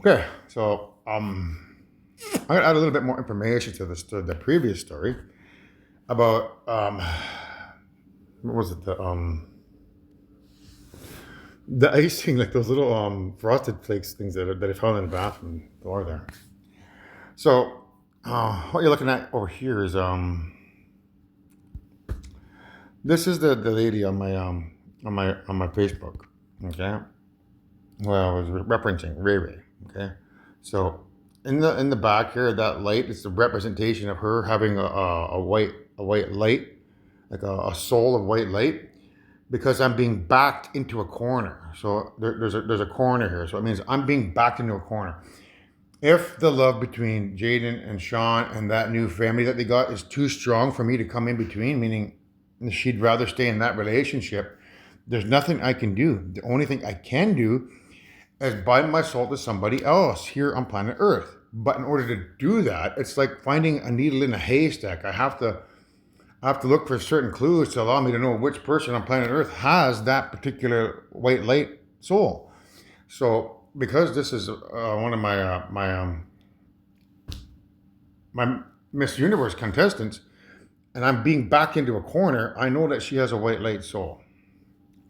Okay, so I'm gonna add a little bit more information to this to the previous story about what was it the icing, like those little frosted flakes things that I found in the bathroom door there. So what you're looking at over here is this is the lady on my Facebook. Okay, well, I was referencing Ray Ray. Okay, so in the back here, that light is the representation of her having a white light, like a soul of white light, because I'm being backed into a corner. So there's a corner here. So it means I'm being backed into a corner. If the love between Jaden and Sean and that new family that they got is too strong for me to come in between, meaning she'd rather stay in that relationship, there's nothing I can do. The only thing I can do is bind my soul to somebody else here on planet Earth. But in order to do that, it's like finding a needle in a haystack. I have to look for certain clues to allow me to know which person on planet Earth has that particular white light soul. So because this is one of my Miss Universe contestants, and I'm being backed into a corner, I know that she has a white light soul.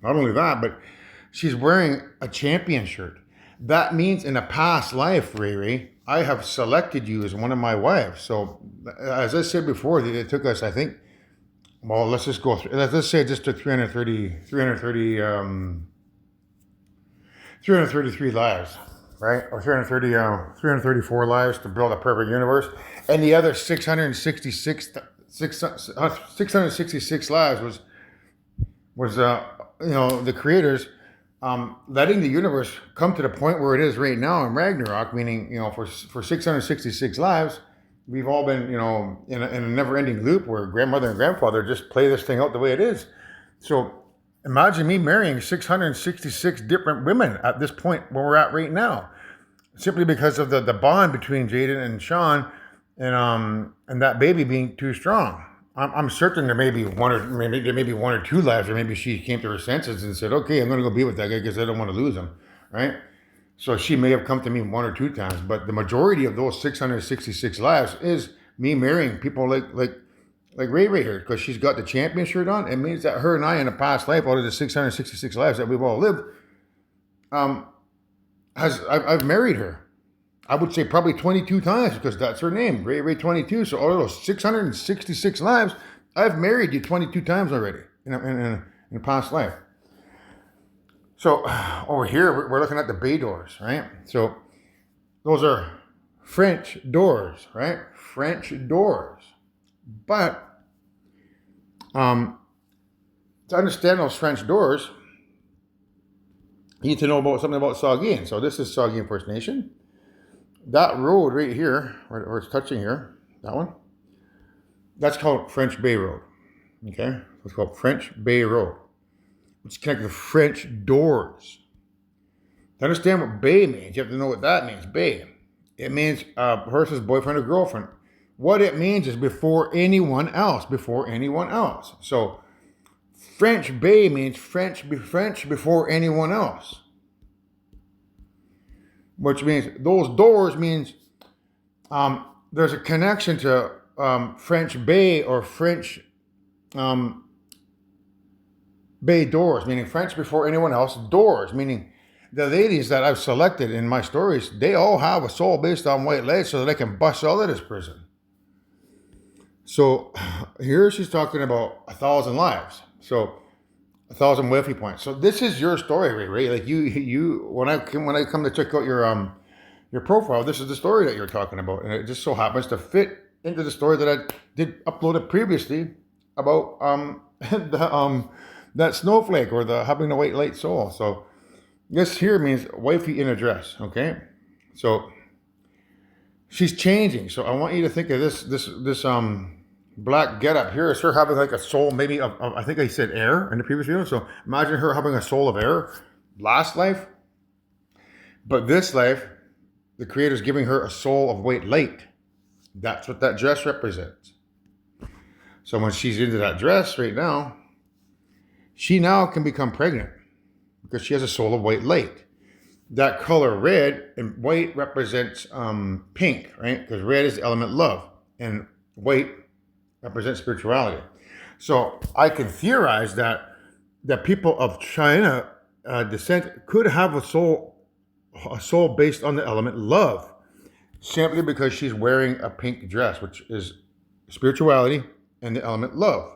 Not only that, but she's wearing a champion shirt. That means in a past life, Ray Ray, I have selected you as one of my wives. So, as I said before, it took us, I think, well, let's just go through, let's say it just took 333 lives, right? Or 334 lives to build a perfect universe. And the other 666 lives was the creators letting the universe come to the point where it is right now in Ragnarok, meaning, for 666 lives, we've all been, in a never-ending loop where grandmother and grandfather just play this thing out the way it is. So imagine me marrying 666 different women at this point where we're at right now, simply because of the bond between Jaden and Sean, and that baby being too strong. I'm certain there may be one or two lives, or maybe she came to her senses and said, "Okay, I'm going to go be with that guy because I don't want to lose him," right? So she may have come to me one or two times, but the majority of those 666 lives is me marrying people like Ray Ray here, because she's got the champion shirt on. It means that her and I in a past life, out of the 666 lives that we've all lived, um, I've married her. I would say probably 22 times, because that's her name, Ray Ray 22. So out of those 666 lives, I've married you 22 times already in a past life. So over here, we're looking at the bay doors, right? So those are French doors, right? French doors. But to understand those French doors, you need to know something about Saugeen. So this is Saugeen First Nation. That road right here, where it's touching here, that one, that's called French Bay Road. Okay? It's called French Bay Road, which connects to French doors. To understand what bay means, you have to know what that means. Bay. It means person's boyfriend or girlfriend. What it means is before anyone else. Before anyone else. So French Bay means French before anyone else. Which means those doors means there's a connection to French Bay or French Bay doors, meaning French before anyone else. Doors, meaning the ladies that I've selected in my stories, they all have a soul based on white light so that they can bust out of this prison. So here she's talking about 1,000 lives. So 1,000 Wi-Fi points. So this is your story, Ray Ray. Like you when I come to check out your profile, this is the story that you're talking about, and it just so happens to fit into the story that I did upload previously about that snowflake, or the having the white light soul. So this here means wifey in a dress. Okay, so she's changing. So I want you to think of this black getup here is her having like a soul, maybe of I think I said air in the previous video. So imagine her having a soul of air last life, but this life, the creator's giving her a soul of white light. That's what that dress represents. So when she's into that dress right now, she now can become pregnant because she has a soul of white light. that color red, and white represents pink, right? Because red is the element love, and white represents spirituality. So I can theorize that people of China descent could have a soul based on the element love, simply because she's wearing a pink dress, which is spirituality and the element love.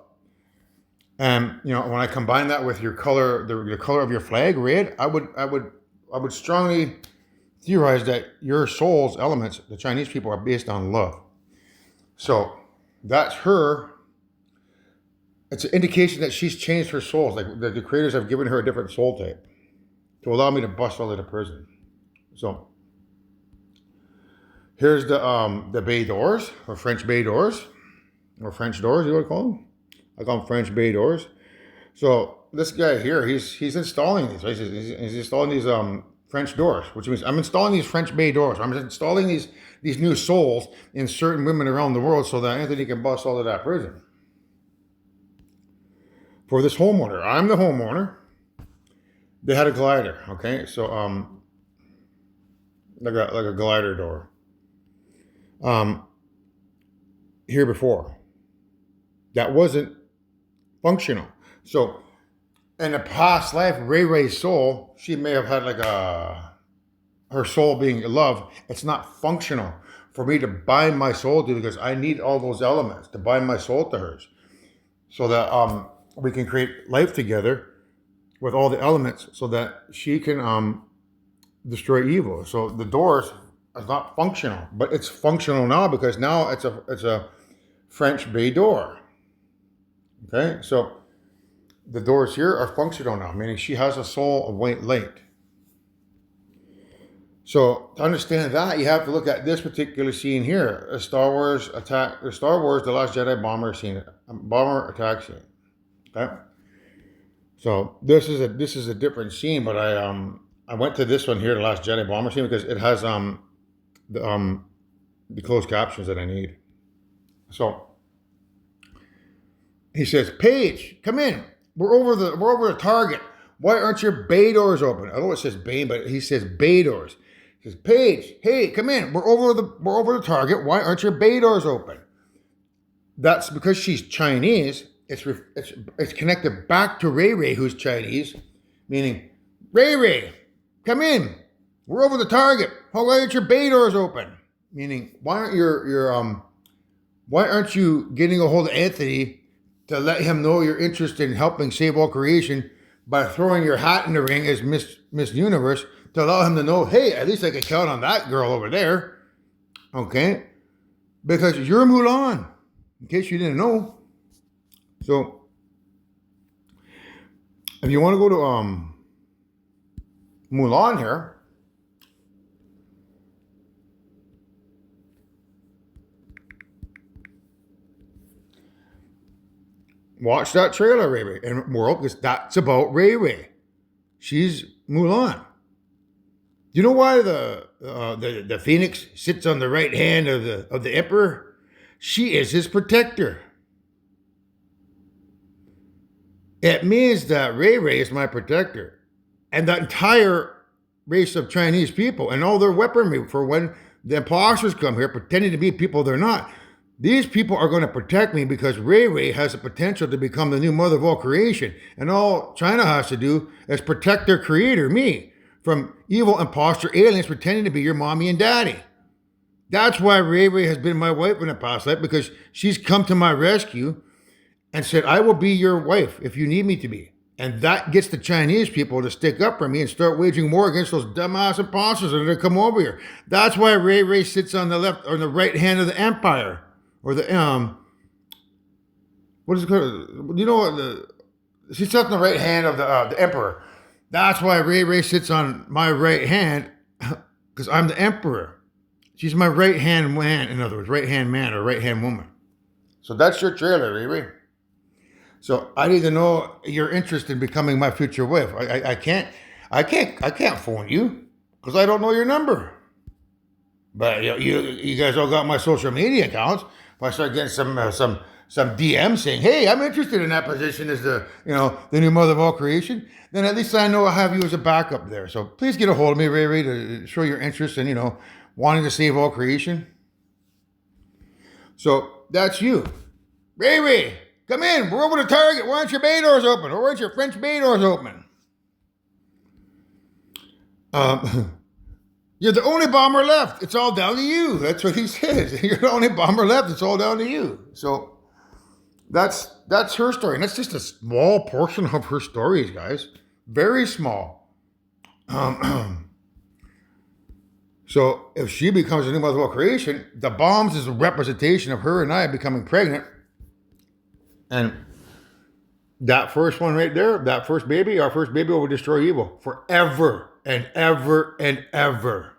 And when I combine that with your color, the color of your flag, red, I would strongly theorize that your soul's elements, the Chinese people, are based on love. So that's her. It's an indication that she's changed her souls. Like the creators have given her a different soul type to allow me to bust out of the prison. So here's the bay doors, or French bay doors, or French doors, you would call them. I call them French bay doors. So this guy here, he's installing these. Right? He's installing these French doors, which means I'm installing these French bay doors. I'm installing these new souls in certain women around the world so that Anthony can bust out of that prison. For this homeowner, I'm the homeowner. They had a glider, okay? So like a glider door. Here before. That wasn't functional. So in a past life, Ray Ray's soul, she may have had her soul being love. It's not functional for me to bind my soul to, because I need all those elements to bind my soul to hers, so that we can create life together with all the elements, so that she can destroy evil. So the doors is not functional, but it's functional now, because now it's a French bay door. Okay, so the doors here are functional now, meaning she has a soul of white light. So to understand that, you have to look at this particular scene here, a Star Wars The Last Jedi bomber attack scene. Okay, so this is a different scene, but I went to this one here, The Last Jedi bomber scene, because it has the closed captions that I need. So he says, "Paige, come in. We're over the target. Why aren't your bay doors open?" I know it says bay, but he says bay doors. He says, "Paige, hey, come in. We're over the target. Why aren't your bay doors open?" That's because she's Chinese. It's connected back to Ray Ray, who's Chinese, meaning, "Ray Ray, come in. We're over the target. Why aren't your bay doors open?" Meaning, why aren't you getting a hold of Anthony to let him know you're interested in helping save all creation by throwing your hat in the ring as Miss Universe, to allow him to know, hey, at least I can count on that girl over there. Okay? Because you're Mulan, in case you didn't know. So, if you want to go to Mulan here, watch that trailer, Ray Ray, and world, because that's about Ray Ray. She's Mulan. You know why the Phoenix sits on the right hand of the Emperor? She is his protector. It means that Ray Ray is my protector, and the entire race of Chinese people and all their weaponry for when the imposters come here pretending to be people they're not. These people are going to protect me, because Ray Ray has the potential to become the new mother of all creation. And all China has to do is protect their creator, me, from evil imposter aliens pretending to be your mommy and daddy. That's why Ray Ray has been my wife in the past life, because she's come to my rescue and said, I will be your wife if you need me to be. And that gets the Chinese people to stick up for me and start waging war against those dumbass imposters that are going to come over here. That's why Ray Ray sits on the left or the right hand of the Empire. Or the what is it called? You know what? She sits on the right hand of the Emperor. That's why Ray Ray sits on my right hand, because I'm the Emperor. She's my right hand man. In other words, right hand man or right hand woman. So that's your trailer, Ray Ray. So I need to know your interest in becoming my future wife. I can't phone you because I don't know your number. But you guys all got my social media accounts. If I start getting some some DM saying, "Hey, I'm interested in that position as the new mother of all creation," then at least I know I have you as a backup there. So please get a hold of me, Ray Ray, to show your interest in wanting to save all creation. So that's you, Ray Ray. Come in. We're over to Target. Why aren't your bay doors open? Or why aren't your French bay doors open? You're the only bomber left. It's all down to you. That's what he says. You're the only bomber left. It's all down to you. So that's her story. And that's just a small portion of her stories, guys. Very small. So if she becomes a new mother of all creation, the bombs is a representation of her and I becoming pregnant. And that first one right there, that first baby, our first baby will destroy evil forever and ever and ever.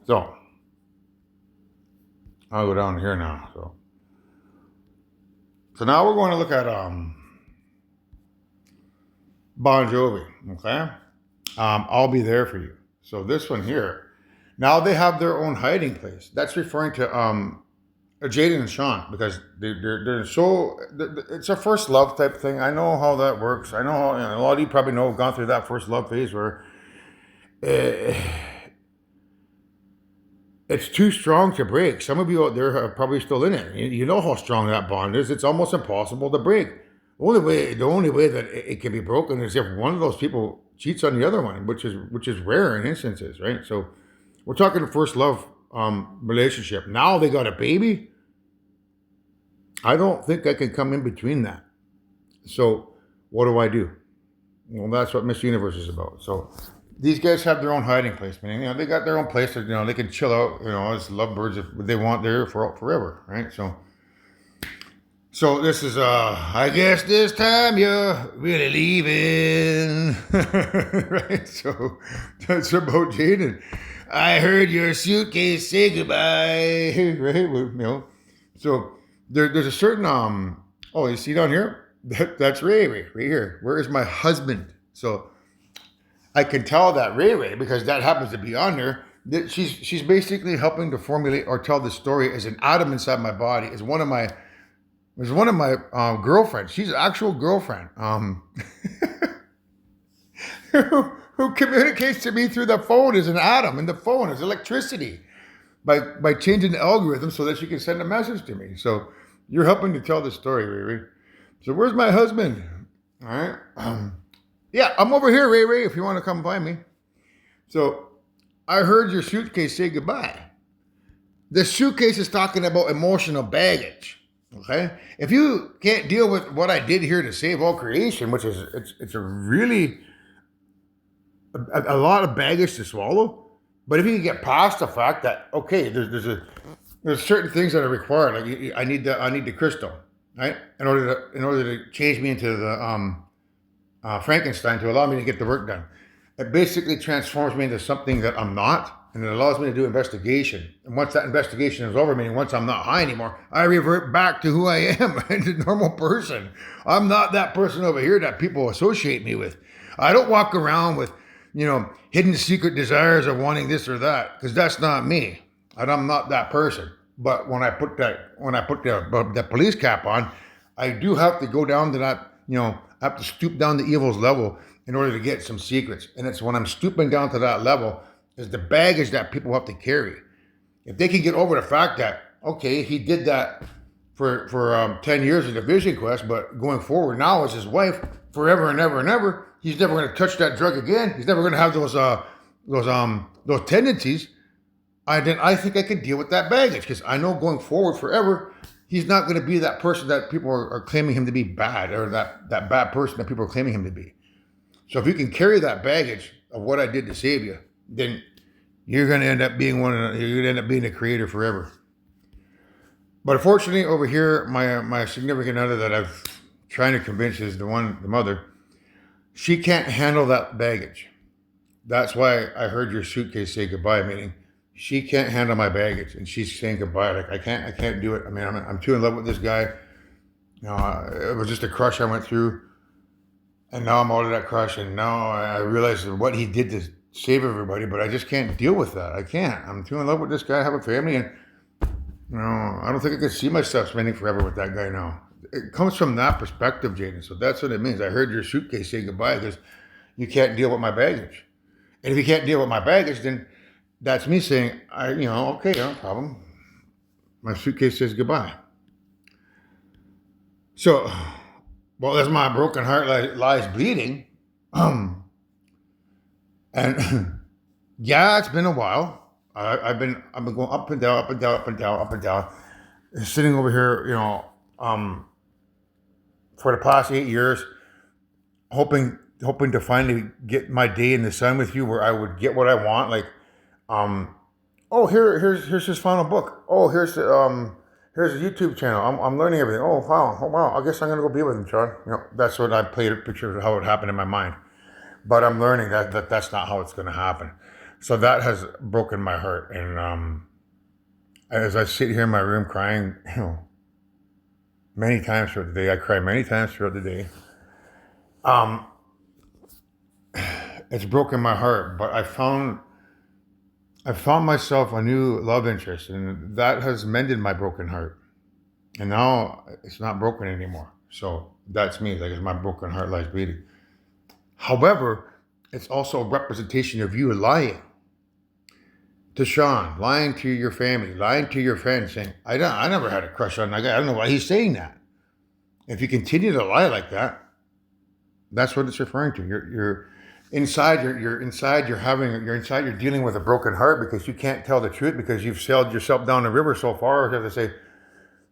So, I'll go down here now. So now we're going to look at Bon Jovi, okay? I'll be there for you. So this one here, now they have their own hiding place. That's referring to Jaden and Sean, because they're so, it's a first love type thing. I know how that works. I know how, a lot of you probably know, have gone through that first love phase where it's too strong to break. Some of you out there are probably still in it. You know how strong that bond is. It's almost impossible to break. The only way that it can be broken is if one of those people cheats on the other one, which is rare in instances, right? So we're talking first love relationship. Now they got a baby. I don't think I can come in between that. So what do I do? Well, that's what Miss Universe is about. So these guys have their own hiding place, meaning they got their own place that they can chill out, as lovebirds if they want there for forever, right? So this is I guess this time you're really leaving, right? So that's about Jaden. I heard your suitcase say goodbye, right? So there's a certain oh, you see down here? That's Ray right here. Where is my husband? So I can tell that Ray, because that happens to be on there, that she's basically helping to formulate or tell the story as an atom inside my body, as one of my girlfriends. She's an actual girlfriend who communicates to me through the phone as an atom in the phone, as electricity, by changing the algorithm so that she can send a message to me. So you're helping to tell the story, Ray. So where's my husband? All right. Yeah, I'm over here, Ray, if you want to come find me. So I heard your suitcase say goodbye. The suitcase is talking about emotional baggage. Okay? If you can't deal with what I did here to save all creation, which is it's a really a lot of baggage to swallow, but if you can get past the fact that okay, there's certain things that are required. Like I need the crystal, right? In order to change me into the Frankenstein, to allow me to get the work done. It basically transforms me into something that I'm not, and it allows me to do investigation. And once that investigation is over, meaning once I'm not high anymore, I revert back to who I am, as a normal person. I'm not that person over here that people associate me with. I don't walk around with, hidden secret desires of wanting this or that, because that's not me. And I'm not that person. But when I put the police cap on, I do have to go down to that, I have to stoop down to evil's level in order to get some secrets. And it's when I'm stooping down to that level is the baggage that people have to carry. If they can get over the fact that, okay, he did that for 10 years in the Vision Quest, but going forward now as his wife forever and ever and ever, he's never going to touch that drug again. He's never going to have those tendencies. Then I think I can deal with that baggage, because I know going forward forever, he's not going to be that person that people are claiming him to be bad, or that bad person that people are claiming him to be. So if you can carry that baggage of what I did to save you, then you're going to end up being the creator forever. But unfortunately, over here, my significant other that I'm trying to convince is the mother. She can't handle that baggage. That's why I heard your suitcase say goodbye, meaning she can't handle my baggage, and she's saying goodbye. Like I can't do it. I mean, I'm too in love with this guy. It was just a crush I went through. And now I'm out of that crush, and now I realize what he did to save everybody, but I just can't deal with that. I can't. I'm too in love with this guy, I have a family, and I don't think I could see myself spending forever with that guy now. It comes from that perspective, Jaden. So that's what it means. I heard your suitcase say goodbye because you can't deal with my baggage. And if you can't deal with my baggage, then that's me saying, okay, no problem. My suitcase says goodbye. So, well, as my broken heart lies bleeding, and yeah, it's been a while. I've been going up and down, up and down, up and down, up and down. Sitting over here, for the past 8 years, hoping to finally get my day in the sun with you, where I would get what I want. Like, oh, here's his final book. Oh, here's a YouTube channel. I'm learning everything. Oh wow. I guess I'm gonna go be with him, Sean. That's what I played a picture of how it happened in my mind. But I'm learning that's not how it's gonna happen. So that has broken my heart. And as I sit here in my room crying, many times throughout the day, I cry many times throughout the day. It's broken my heart, but I found myself a new love interest, and that has mended my broken heart. And now it's not broken anymore. So that's me. Like, as my broken heart lies bleeding. However, it's also a representation of you lying to Sean, lying to your family, lying to your friends, saying, I never had a crush on that guy. I don't know why he's saying that. If you continue to lie like that, that's what it's referring to. You're inside. You're inside. You're dealing with a broken heart because you can't tell the truth, because you've sailed yourself down the river so far. You have to say,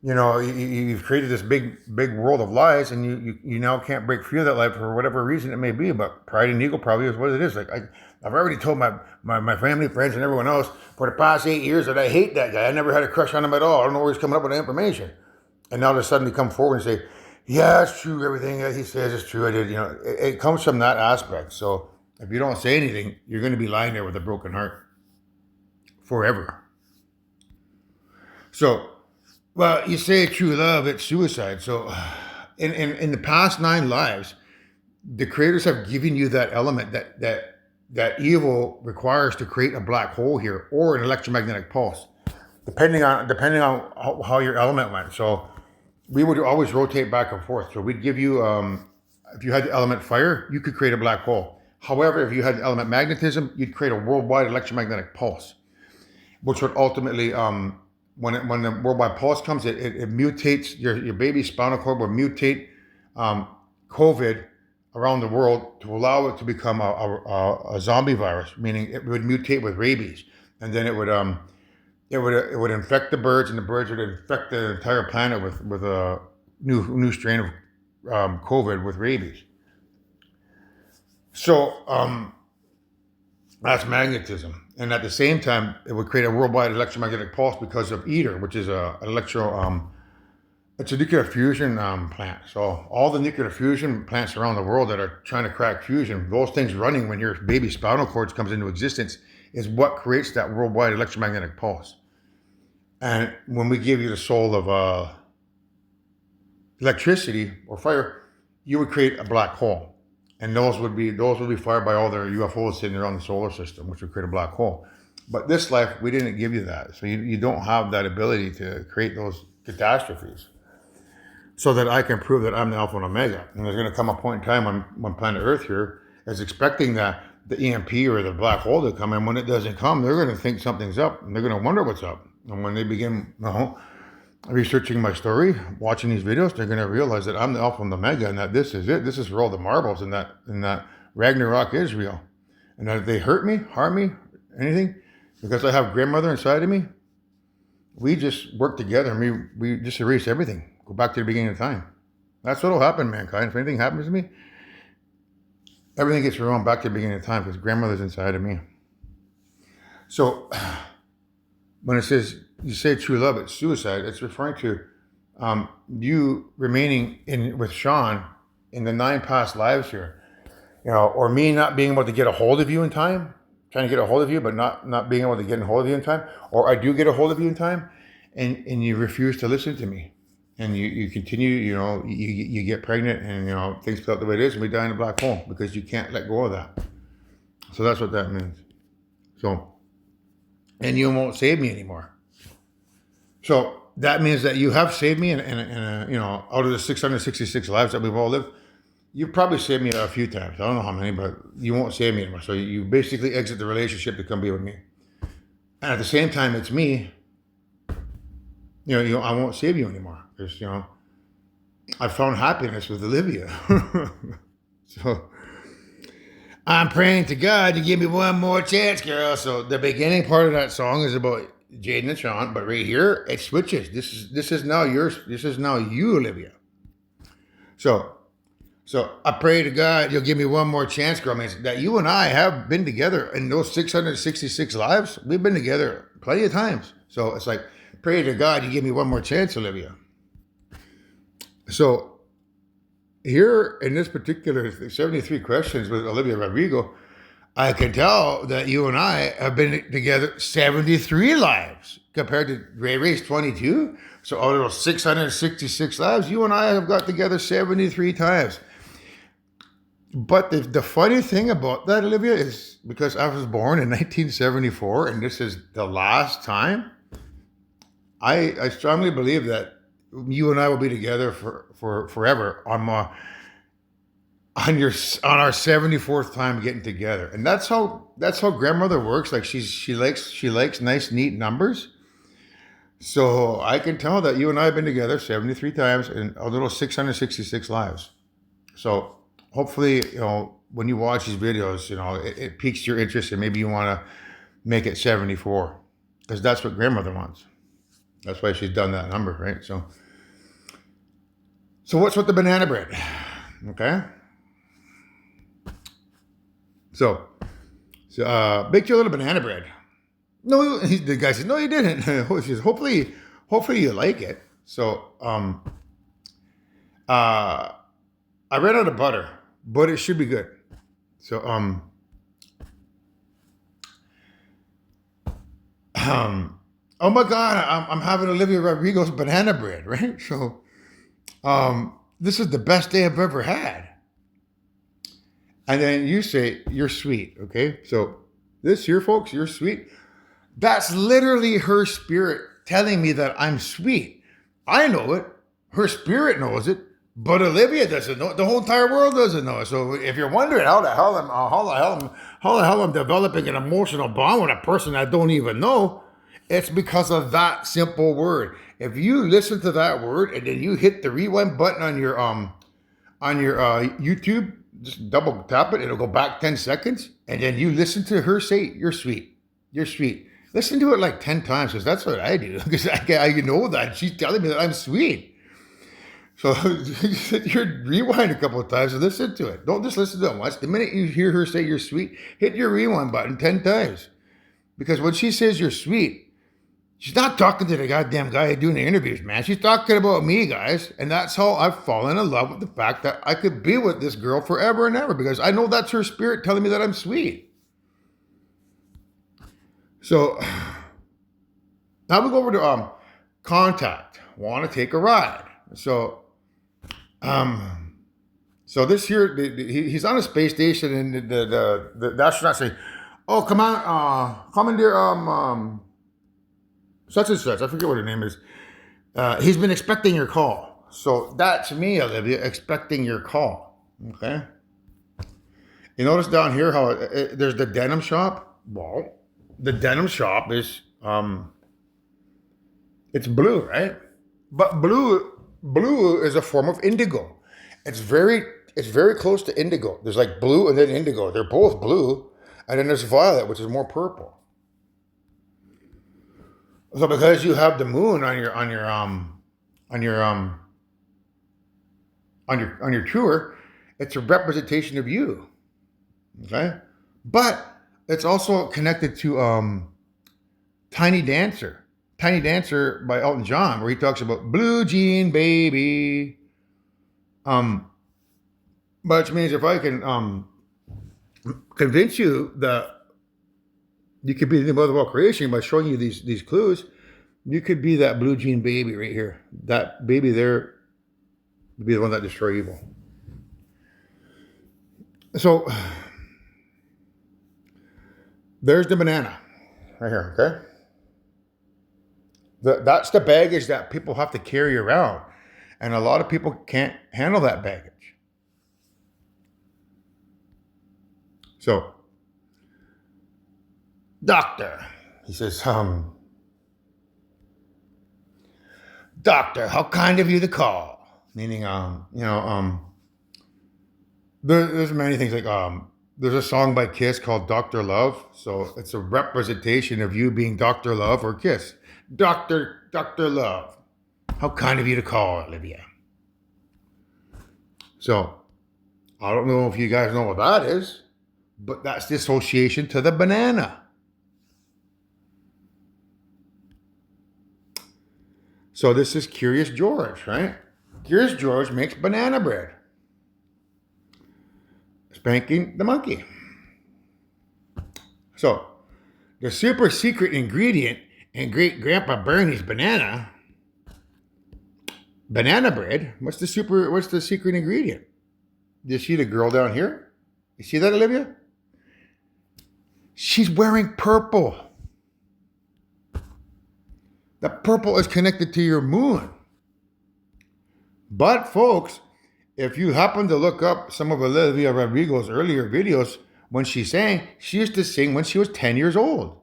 you've created this big world of lies, and you now can't break free of that life for whatever reason it may be. But pride and ego probably is what it is. Like, I've already told my family, friends, and everyone else for the past 8 years that I hate that guy. I never had a crush on him at all. I don't know where he's coming up with the information. And now they suddenly come forward and say, yeah, it's true. Everything that he says is true. I did. It comes from that aspect. So if you don't say anything, you're going to be lying there with a broken heart forever. So, well, you say true love, it's suicide. So, in the past 9 lives, the creators have given you that element that evil requires to create a black hole here, or an electromagnetic pulse, depending on how your element went. So we would always rotate back and forth. So we'd give you, if you had the element fire, you could create a black hole. However, if you had the element magnetism, you'd create a worldwide electromagnetic pulse, which would ultimately, when the worldwide pulse comes, it mutates your baby's spinal cord, will mutate COVID around the world to allow it to become a zombie virus, meaning it would mutate with rabies, and then it would infect the birds, and the birds would infect the entire planet with a new strain of COVID with rabies. So that's magnetism, and at the same time, it would create a worldwide electromagnetic pulse because of ITER, which is it's a nuclear fusion plant. So all the nuclear fusion plants around the world that are trying to crack fusion, those things running when your baby spinal cord comes into existence, is what creates that worldwide electromagnetic pulse. And when we give you the soul of electricity or fire, you would create a black hole, and those would be fired by all the UFOs sitting around the solar system, which would create a black hole. But this life, we didn't give you that, so you don't have that ability to create those catastrophes. So that I can prove that I'm the Alpha and Omega. And there's going to come a point in time when planet Earth here is expecting that the EMP or the black hole to come, and when it doesn't come, they're going to think something's up, and they're going to wonder what's up. And when they begin researching my story, watching these videos, they're going to realize that I'm the Alpha and Omega, and that this is it. This is where all the marbles, and that Ragnarok is real. And that if they hurt me, harm me, anything, because I have grandmother inside of me, we just work together, and we just erase everything. Go back to the beginning of time. That's what will happen, mankind. If anything happens to me, everything gets wrong back to the beginning of time, because grandmother's inside of me. So when it says, you say true love, it's suicide, it's referring to you remaining with Sean in the 9 past lives here. Or me not being able to get a hold of you in time, trying to get a hold of you, but not being able to get a hold of you in time. Or I do get a hold of you in time, and you refuse to listen to me. and you continue, you get pregnant, and things play out the way it is, and we die in a black hole because you can't let go of that. So that's what that means. So, and you won't save me anymore. So that means that you have saved me, and out of the 666 lives that we've all lived, you've probably saved me a few times. I don't know how many, but you won't save me anymore. So you basically exit the relationship to come be with me. And at the same time, it's me. I won't save you anymore because I found happiness with Olivia. So I'm praying to God to give me one more chance, girl. So the beginning part of that song is about Jaden and Sean, but right here it switches. This is now yours. This is now you, Olivia. So I pray to God you'll give me one more chance, girl. I mean, that you and I have been together in those 666 lives. We've been together plenty of times. So it's like, pray to God you give me one more chance, Olivia. So here in this particular 73 questions with Olivia Rodrigo, I can tell that you and I have been together 73 lives compared to Ray Ray's 22. So out of those 666 lives, you and I have got together 73 times. But the funny thing about that, Olivia, is because I was born in 1974 and this is the last time, I strongly believe that you and I will be together for forever on our 74th time getting together. And that's how grandmother works. Like she likes nice, neat numbers. So I can tell that you and I have been together 73 times in a little 666 lives. So hopefully, when you watch these videos, it piques your interest and maybe you want to make it 74 because that's what grandmother wants. That's why she's done that number, right? So what's with the banana bread? Okay. So baked you a little banana bread. No, the guy says, no, you didn't. He says, hopefully you like it. So I ran out of butter, but it should be good. So oh my God, I'm having Olivia Rodrigo's banana bread, right? So this is the best day I've ever had. And then you say, you're sweet, okay? So this here, folks, you're sweet. That's literally her spirit telling me that I'm sweet. I know it. Her spirit knows it. But Olivia doesn't know it. The whole entire world doesn't know it. So if you're wondering how the hell I'm developing an emotional bond with a person I don't even know, it's because of that simple word. If you listen to that word and then you hit the rewind button on your YouTube, just double tap it, it'll go back 10 seconds, and then you listen to her say, "You're sweet, you're sweet." Listen to it like 10 times, because that's what I do. Because I know that she's telling me that I'm sweet. So you rewind a couple of times and listen to it. Don't just listen to it once. The minute you hear her say you're sweet, hit your rewind button 10 times. Because when she says you're sweet, she's not talking to the goddamn guy doing the interviews, man. She's talking about me, guys. And that's how I've fallen in love with the fact that I could be with this girl forever and ever. Because I know that's her spirit telling me that I'm sweet. So now we go over to contact. Want to take a ride. So this here, he's on a space station, and the astronaut say, "Oh, come on, Commander, such and such. I forget what her name is. He's been expecting your call." So that's me, Olivia, expecting your call. Okay. You notice down here how there's the denim shop. Well, the denim shop is it's blue, right? But blue is a form of indigo. It's very close to indigo. There's like blue and then indigo. They're both blue, and then there's violet, which is more purple. So because you have the moon on your tour, it's a representation of you. Okay? But it's also connected to Tiny Dancer. Tiny Dancer by Elton John, where he talks about blue jean baby. Which means if I can convince you that you could be the mother of all creation by showing you these clues, You could be that blue jean baby right here. That baby there would be the one that destroy evil. So there's the banana right here, okay? That's the baggage that people have to carry around. And a lot of people can't handle that baggage. So, doctor, he says, doctor, how kind of you to call. Meaning, there's many things like, there's a song by Kiss called Dr. Love. So it's a representation of you being Dr. Love or Kiss. Dr. Love. How kind of you to call, Olivia. So, I don't know if you guys know what that is, but that's the association to the banana. So this is Curious George, right? Curious George makes banana bread. Spanking the monkey. So, the super secret ingredient in Great Grandpa Bernie's banana bread. What's the secret ingredient? Do you see the girl down here? You see that, Olivia? She's wearing purple. The purple is connected to your moon. But folks, if you happen to look up some of Olivia Rodrigo's earlier videos, when she sang, she used to sing when she was 10 years old.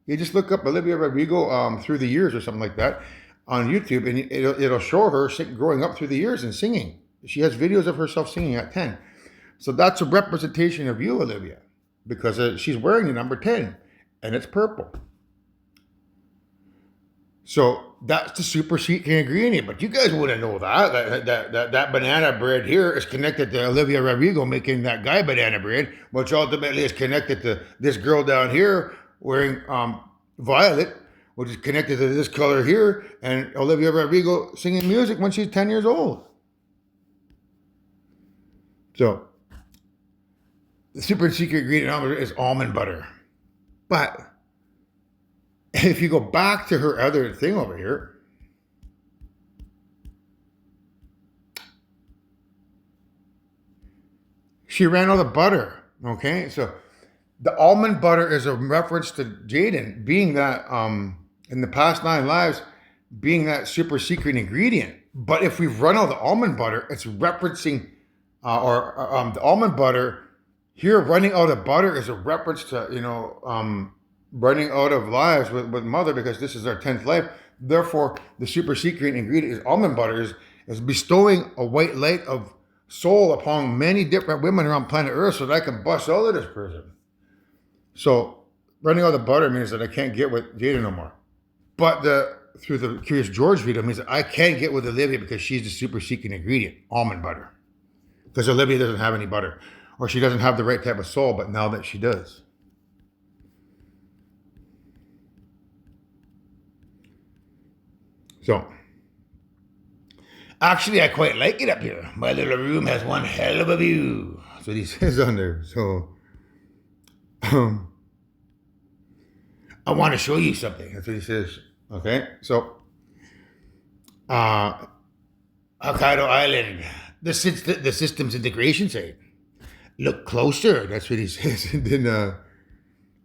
You just look up Olivia Rodrigo through the years or something like that on YouTube, and it'll show her growing up through the years and singing. She has videos of herself singing at 10. So that's a representation of you, Olivia, because she's wearing the number 10, and it's purple. So that's the super secret ingredient. But you guys wouldn't know that banana bread here is connected to Olivia Rodrigo making that guy banana bread, which ultimately is connected to this girl down here wearing violet, which is connected to this color here, and Olivia Rodrigo singing music when she's 10 years old. So the super secret ingredient is almond butter. But if you go back to her other thing over here, she ran out of butter. Okay, so the almond butter is a reference to Jaden being that in the past 9 lives being that super secret ingredient. But if we've run out of almond butter, it's referencing the almond butter here. Running out of butter is a reference to running out of lives with mother, because this is our 10th life. Therefore, the super secret ingredient is almond butter, is bestowing a white light of soul upon many different women around planet Earth so that I can bust out of this prison. So running out of butter means that I can't get with Jada no more. But through the Curious George video means that I can't get with Olivia because she's the super secret ingredient, almond butter. Because Olivia doesn't have any butter, or she doesn't have the right type of soul, but now that she does. So, actually, I quite like it up here. My little room has one hell of a view. That's what he says on there. So, I want to show you something. That's what he says. Okay, so, Hokkaido Island, the systems integration site. Look closer. That's what he says. And then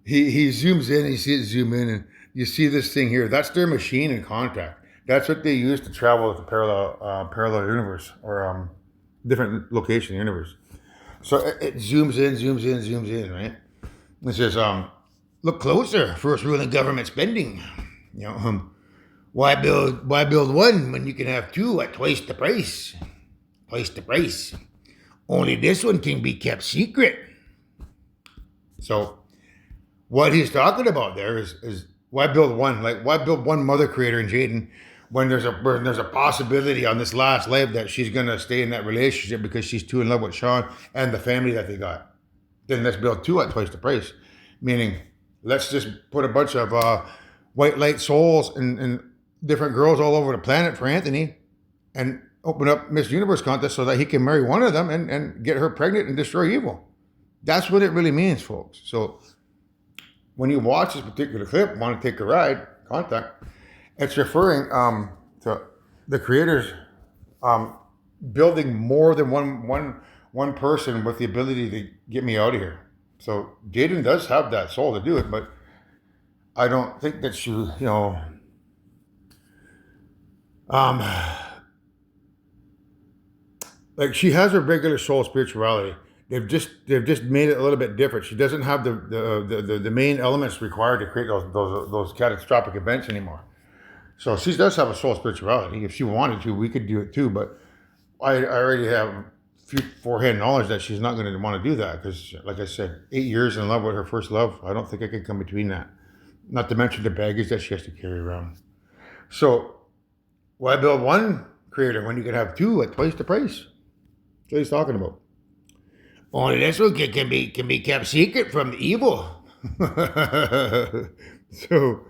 he zooms in. You see it zoom in, and you see this thing here. That's their machine in contact. That's what they use to travel with the parallel universe, or different location in the universe. So it zooms in, right? It says, look closer. First rule in government spending. Why build one when you can have two at twice the price? Twice the price. Only this one can be kept secret. So what he's talking about there is why build one? Like, why build one mother creator in Jaden when there's a possibility on this last life that she's gonna stay in that relationship because she's too in love with Sean and the family that they got. Then let's build two at twice the price. Meaning, let's just put a bunch of white light souls and different girls all over the planet for Anthony, and open up Miss Universe contest so that he can marry one of them and get her pregnant and destroy evil. That's what it really means, folks. So when you watch this particular clip, want to take a ride, contact. It's referring to the creators building more than one person with the ability to get me out of here. So Jaden does have that soul to do it, but I don't think that she, um, like she has her regular soul spirituality. They've just made it a little bit different. She doesn't have the main elements required to create those catastrophic events anymore. So she does have a soul spirituality. If she wanted to, we could do it too. But I already have forehand knowledge that she's not going to want to do that because, like I said, 8 years in love with her first love. I don't think I could come between that. Not to mention the baggage that she has to carry around. So why build one creator when you can have two at twice the price? That's what he's talking about. Only this one can be kept secret from the evil. So,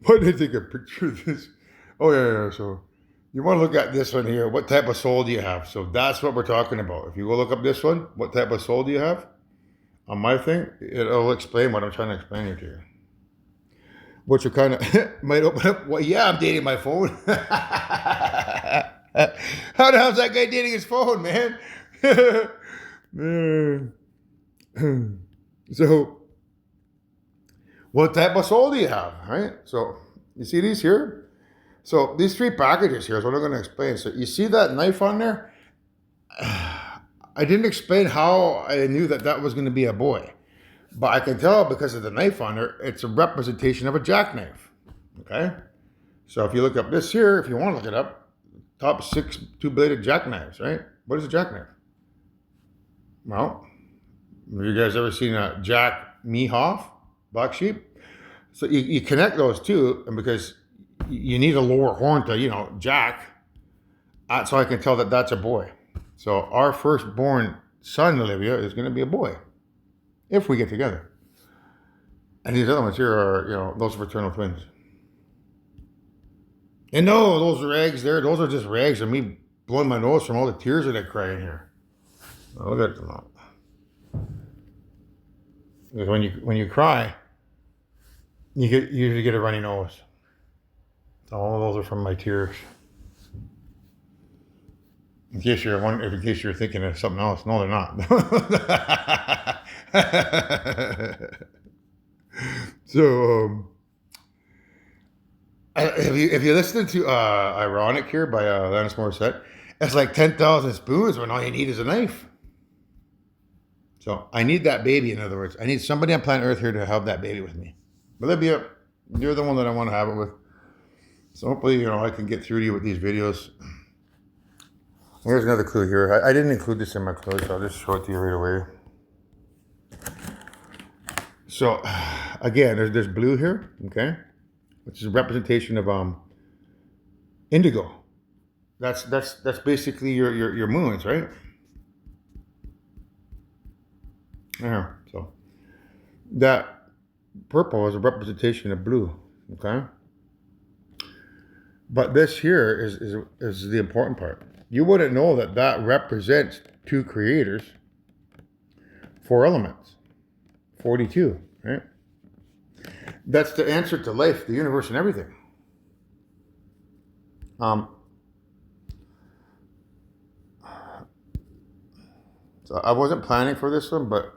why did I take a picture of this? Oh yeah. So, you want to look at this one here. What type of soul do you have? So that's what we're talking about. If you go look up this one, what type of soul do you have? On my thing, it'll explain what I'm trying to explain here to you. Which you kind of might open up. Well, yeah, I'm dating my phone. How the hell's that guy dating his phone, man? So, what type of soul do you have, right? So, you see these here? So, these three packages here is what I'm going to explain. So, you see that knife on there? I didn't explain how I knew that that was going to be a boy. But I can tell because of the knife on there, it's a representation of a jackknife. Okay? So if you look up this here, if you want to look it up, top 6 two-bladed jackknives, right? What is a jackknife? Well, have you guys ever seen a Jack Mehoff, black sheep? So you connect those two, and because you need a lower horn to, jack, so I can tell that that's a boy. So our firstborn son, Olivia, is going to be a boy. If we get together. And these other ones here are, those are fraternal twins. And no, those rags there, those are just rags of me blowing my nose from all the tears that I cry in here. Oh, look at them all. Because when you cry, you usually get a runny nose. So all of those are from my tears. In case you're thinking of something else, no, they're not. So, if you listen to "Ironic" here by Alanis Morissette, it's like 10,000 spoons when all you need is a knife. So I need that baby. In other words, I need somebody on planet Earth here to have that baby with me. Olivia, you're the one that I want to have it with. So hopefully, I can get through to you with these videos. Here's another clue here. I didn't include this in my clue, so I'll just show it to you right away. So, again, there's blue here, okay, which is a representation of indigo. That's basically your moons, right? Yeah. So that purple is a representation of blue, okay. But this here is the important part. You wouldn't know that represents 2 creators, 4 elements, 42, right? That's the answer to life, the universe, and everything. So I wasn't planning for this one, but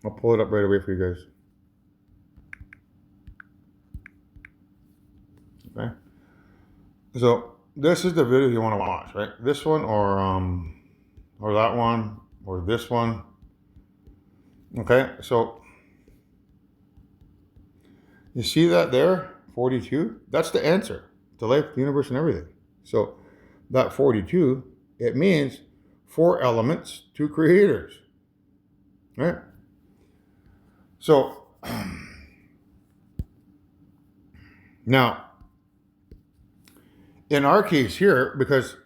I'll pull it up right away for you guys. Okay. So this is the video you want to watch, right? This one or that one or this one. Okay, so you see that there, 42? That's the answer to life, the universe, and everything. So that 42, it means 4 elements, 2 creators, right? So now, in our case here, because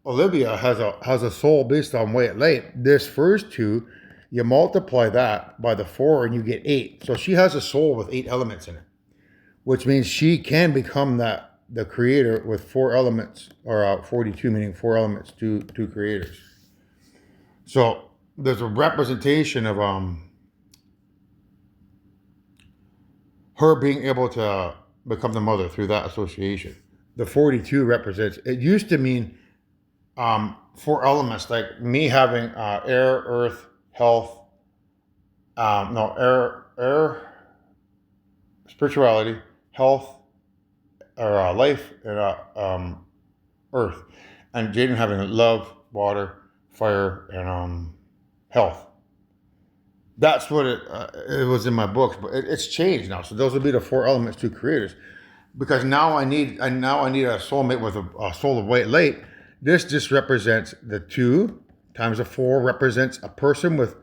Olivia has a soul based on white light, this first 2, you multiply that by the 4 and you get 8. So she has a soul with 8 elements in it, which means she can become the creator with 4 elements, or 42, meaning 4 elements, 2 creators. So there's a representation of her being able to become the mother through that association. The 42 represents, it used to mean four elements, like me having air, earth, health, no, air, spirituality, health, or life, and earth. And Jaden having love, water, fire, and health. That's what it was in my books, but it's changed now. So those would be the four elements to creators. Because now I need a soulmate with a soul of white light. This just represents the 2 times the 4 represents a person with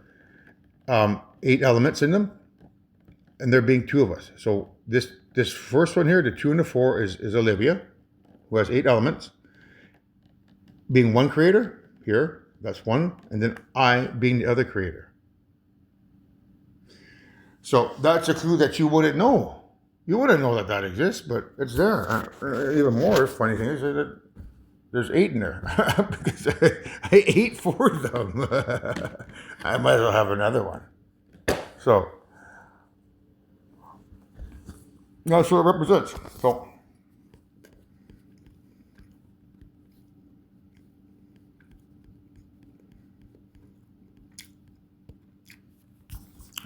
8 elements in them, and there being 2 of us. So this first one here, the 2 and the 4, is Olivia, who has 8 elements, being one creator here. That's one, and then I being the other creator. So that's a clue that you wouldn't know. You wouldn't know that exists, but it's there. Even more funny thing is that there's 8 in there because I ate 4 of them. I might as well have another one. So that's what it represents.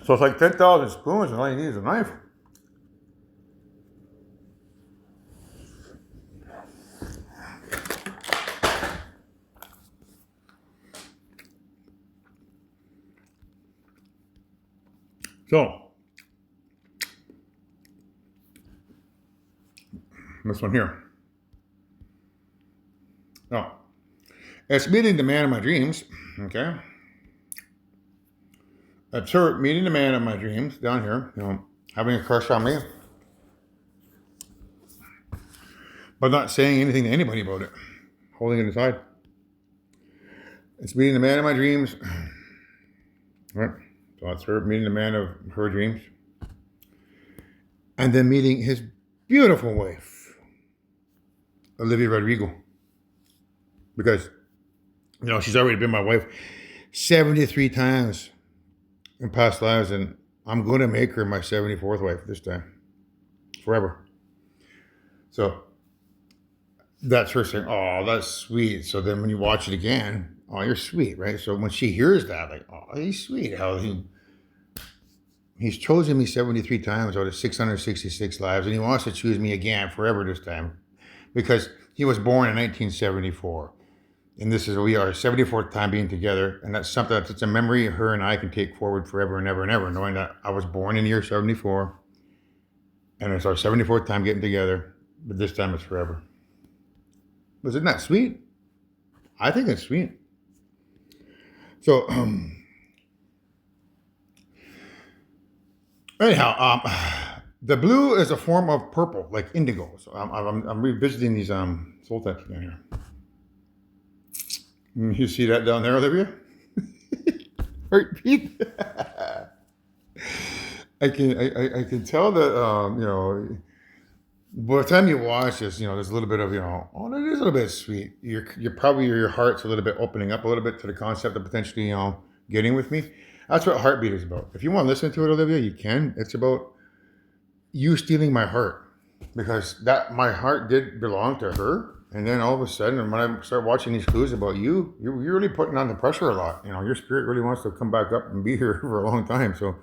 So it's like 10,000 spoons, and all you need is a knife. So, this one here. Now, it's meeting the man of my dreams, okay? It's her meeting the man of my dreams down here, having a crush on me, but not saying anything to anybody about it, holding it aside. It's meeting the man of my dreams, right? So that's her meeting the man of her dreams, and then meeting his beautiful wife, Olivia Rodrigo, because she's already been my wife 73 times in past lives, and I'm going to make her my 74th wife this time, forever. So that's her saying, "Oh, that's sweet." So then when you watch it again, "Oh, you're sweet," right? So when she hears that, like, "Oh, he's sweet. How he's chosen me 73 times out of 666 lives, and he wants to choose me again forever this time, because he was born in 1974." And we are 74th time being together. And that's something that's a memory her and I can take forward forever and ever and ever, knowing that I was born in the year 74. And it's our 74th time getting together. But this time it's forever. Isn't that sweet? I think it's sweet. So, anyhow, the blue is a form of purple, like indigo. So I'm revisiting these soul types again here. You see that down there, Olivia? Heartbeat. I can tell that by the time you watch this, there's a little bit of oh, that is a little bit sweet. You're probably your heart's a little bit opening up a little bit to the concept of potentially getting with me. That's what heartbeat is about. If you want to listen to it, Olivia, you can. It's about you stealing my heart, because my heart did belong to her. And then all of a sudden, when I start watching these clues about you're really putting on the pressure a lot. Your spirit really wants to come back up and be here for a long time. So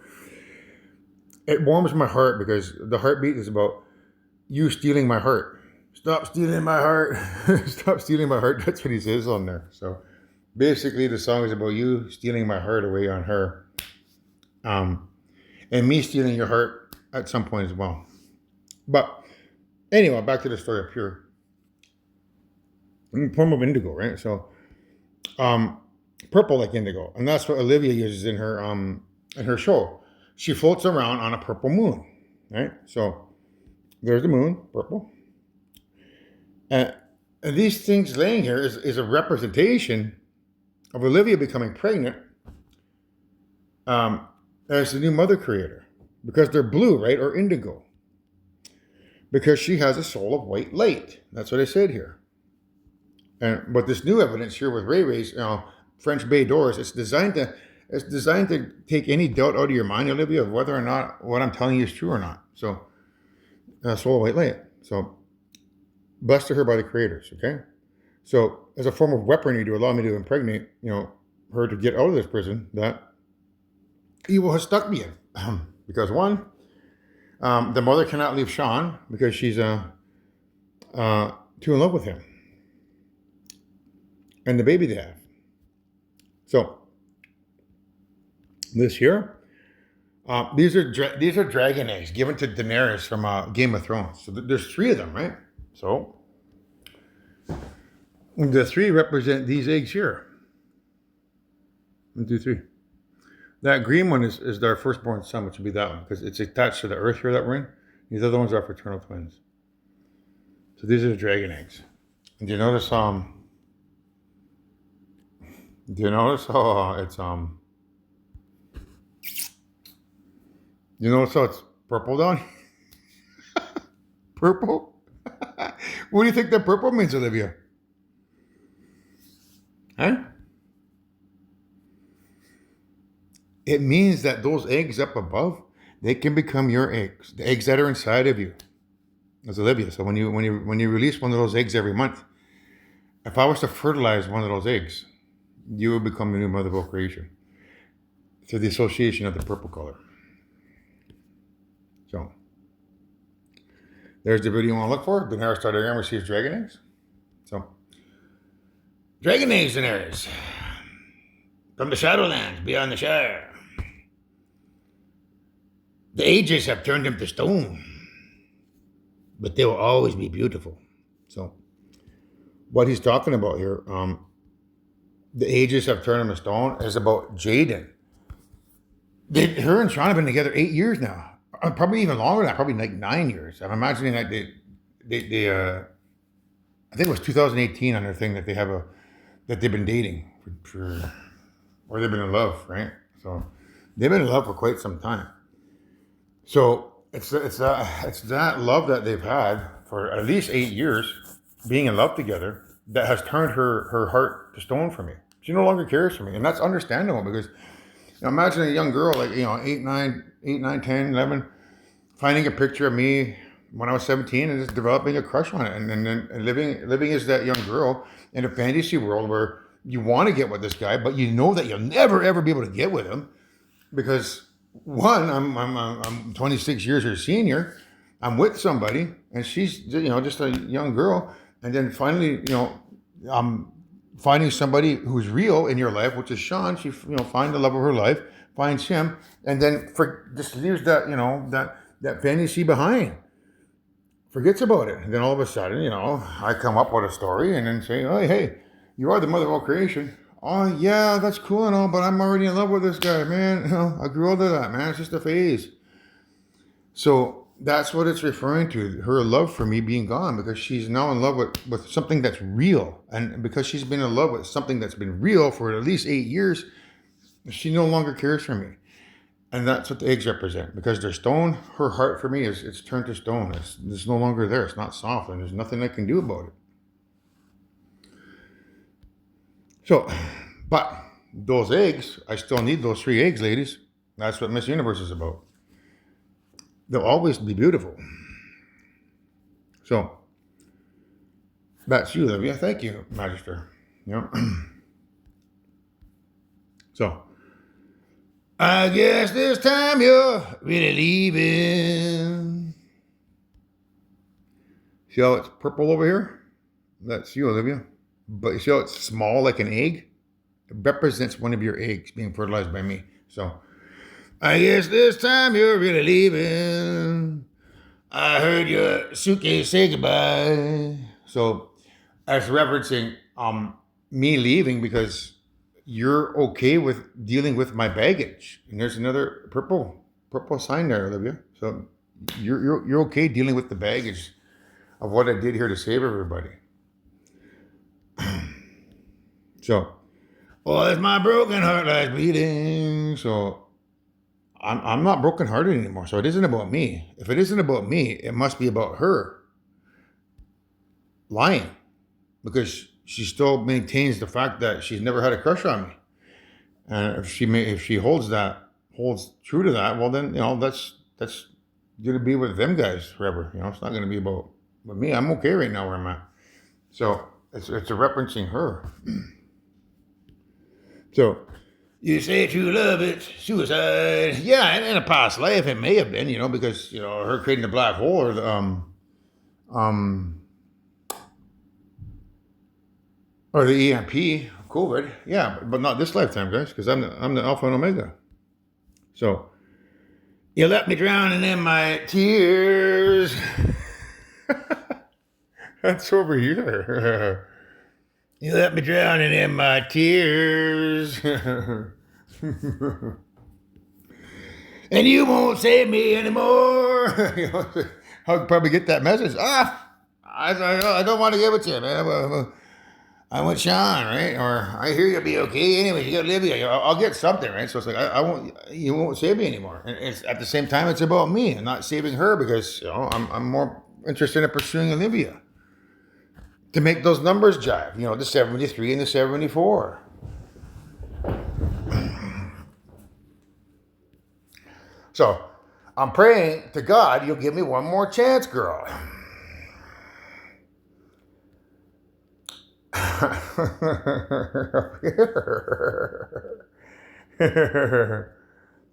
it warms my heart, because the heartbeat is about you stealing my heart. Stop stealing my heart. Stop stealing my heart. That's what he says on there. So basically, the song is about you stealing my heart away on her. And me stealing your heart at some point as well. But anyway, back to the story up here. In the form of indigo, right? So, purple like indigo, and that's what Olivia uses in her show. She floats around on a purple moon, right? So, there's the moon, purple, and these things laying here is a representation of Olivia becoming pregnant as the new mother creator, because they're blue, right, or indigo, because she has a soul of white light. That's what I said here. But this new evidence here with Ray Ray's French Bay doors, it's designed to take any doubt out of your mind, Olivia, of whether or not what I'm telling you is true or not. So soul white light. So blessed to her by the creators. Okay. So as a form of weaponry to allow me to impregnate, her to get out of this prison that evil has stuck me in. Because one, the mother cannot leave Sean because she's too in love with him and the baby they have. So this here, these are dragon eggs given to Daenerys from Game of Thrones. So there's 3 of them, right? So the 3 represent these eggs here. 1, 2, 3. That green one is their firstborn son, which would be that one, because it's attached to the earth here that we're in. These other ones are fraternal twins. So these are the dragon eggs. And do you notice how it's you notice how it's purple down? Purple? What do you think that purple means, Olivia? Huh? It means that those eggs up above, they can become your eggs, the eggs that are inside of you. That's Olivia. So when you release one of those eggs every month, if I was to fertilize one of those eggs, you would become the new mother of all creation through the association of the purple color. So there's the video you want to look for. Daenerys Targaryen receives dragon eggs. So dragon eggs, Daenerys, from the Shadowlands beyond the Shire. The ages have turned them to stone, but they will always be beautiful. So what he's talking about here, the ages have turned them to stone, is about Jaden. Her and Sean have been together 8 years now. Probably even longer than that, probably like 9 years. I'm imagining that they I think it was 2018 on their thing that that they've been dating or they've been in love, right? So they've been in love for quite some time. So it's that love that they've had for at least 8 years, being in love together, that has turned her heart to stone for me. She no longer cares for me, and that's understandable because imagine a young girl like 8, 9, 10, 11, finding a picture of me when I was 17 and just developing a crush on it, and then living as that young girl in a fantasy world where you want to get with this guy, but you know that you'll never ever be able to get with him because one, I'm 26 years her senior. I'm with somebody, and she's just a young girl, and then finally I'm finding somebody who's real in your life, which is Sean. She finds the love of her life, finds him, and then just leaves that that fantasy behind, forgets about it, and then all of a sudden I come up with a story and then say, oh hey, you are the mother of all creation. Oh yeah, that's cool and all, but I'm already in love with this guy, man. I grew out of that, man. It's just a phase. So that's what it's referring to, her love for me being gone, because she's now in love with something that's real. And because she's been in love with something that's been real for at least 8 years, she no longer cares for me. And that's what the eggs represent. Because they're stone, her heart for me it's turned to stone. It's no longer there. It's not soft, and there's nothing I can do about it. So, but those eggs, I still need those 3 eggs, ladies. That's what Miss Universe is about. They'll always be beautiful. So, that's you, Olivia. Thank you, Magister. So, I guess this time you're really leaving. See how it's purple over here? That's you, Olivia. But you see how it's small like an egg? It represents one of your eggs being fertilized by me. So, I guess this time you're really leaving. I heard your suitcase say goodbye. So, that's referencing me leaving because you're okay with dealing with my baggage. And there's another purple sign there, Olivia. So, you're okay dealing with the baggage of what I did here to save everybody. So, if my broken heart lies bleeding, so I'm not brokenhearted anymore. So it isn't about me. If it isn't about me, it must be about her lying, because she still maintains the fact that she's never had a crush on me. And if she holds true to that, well then that's gonna be with them guys forever. It's not gonna be about with me. I'm okay right now where I'm at. So it's a referencing her. So you say true love, it's suicide. Yeah, and in a past life it may have been, because her creating the black hole or um or the EMP, COVID. Yeah, but not this lifetime, guys, because I'm the Alpha and Omega. So you let me drown in my tears. That's over here. You let me drown in my tears. And you won't save me anymore. I'll probably get that message. I don't want to give it to you, man. I want Sean, right? Or I hear you'll be okay. Anyway, you got Olivia. I'll get something, right? So it's like I won't. You won't save me anymore. And it's at the same time, it's about me and not saving her because I'm more interested in pursuing Olivia to make those numbers jive. The 73 and the 74. So I'm praying to God, you'll give me one more chance, girl.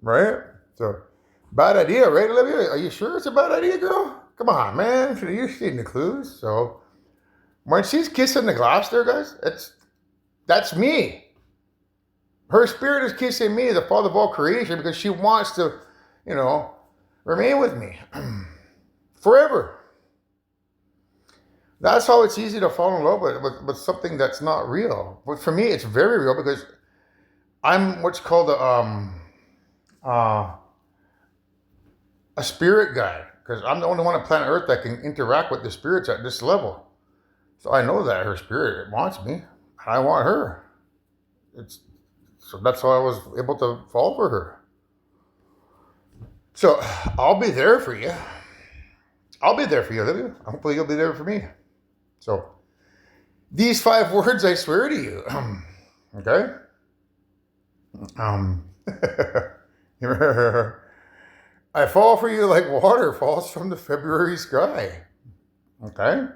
Right? So, bad idea, right, Olivia? Are you sure it's a bad idea, girl? Come on, man. You're seeing the clues. So, when she's kissing the glass there, guys, that's me. Her spirit is kissing me, the father of all creation, because she wants to, remain with me forever. That's how it's easy to fall in love with something that's not real. But for me, it's very real because I'm what's called a spirit guide. Because I'm the only one on planet Earth that can interact with the spirits at this level. So I know that her spirit wants me. I want her. So that's how I was able to fall for her. So I'll be there for you. I'll be there for you, Olivia. Hopefully you'll be there for me. So these 5 words, I swear to you. Okay? I fall for you like water falls from the February sky. Okay?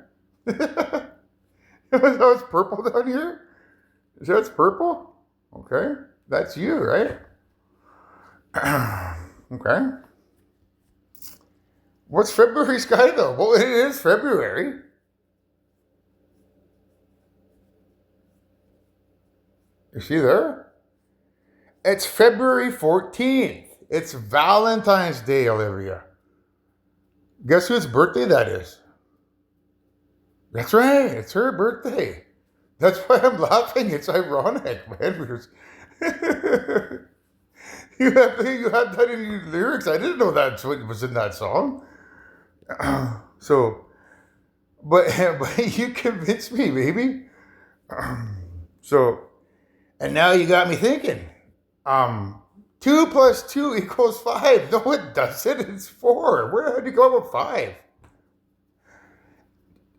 That was purple down here? Is that purple? Okay. That's you, right? Okay. What's February sky though? Well, it is February. Is she there? It's February 14th. It's Valentine's Day, Olivia. Guess whose birthday that is? That's right. It's her birthday. That's why I'm laughing. It's ironic, man. Because you had that in your lyrics. I didn't know that's what was in that song. But you convinced me, baby. And now you got me thinking. 2 plus 2 equals 5. No, it doesn't. It's 4. Where did you go with 5?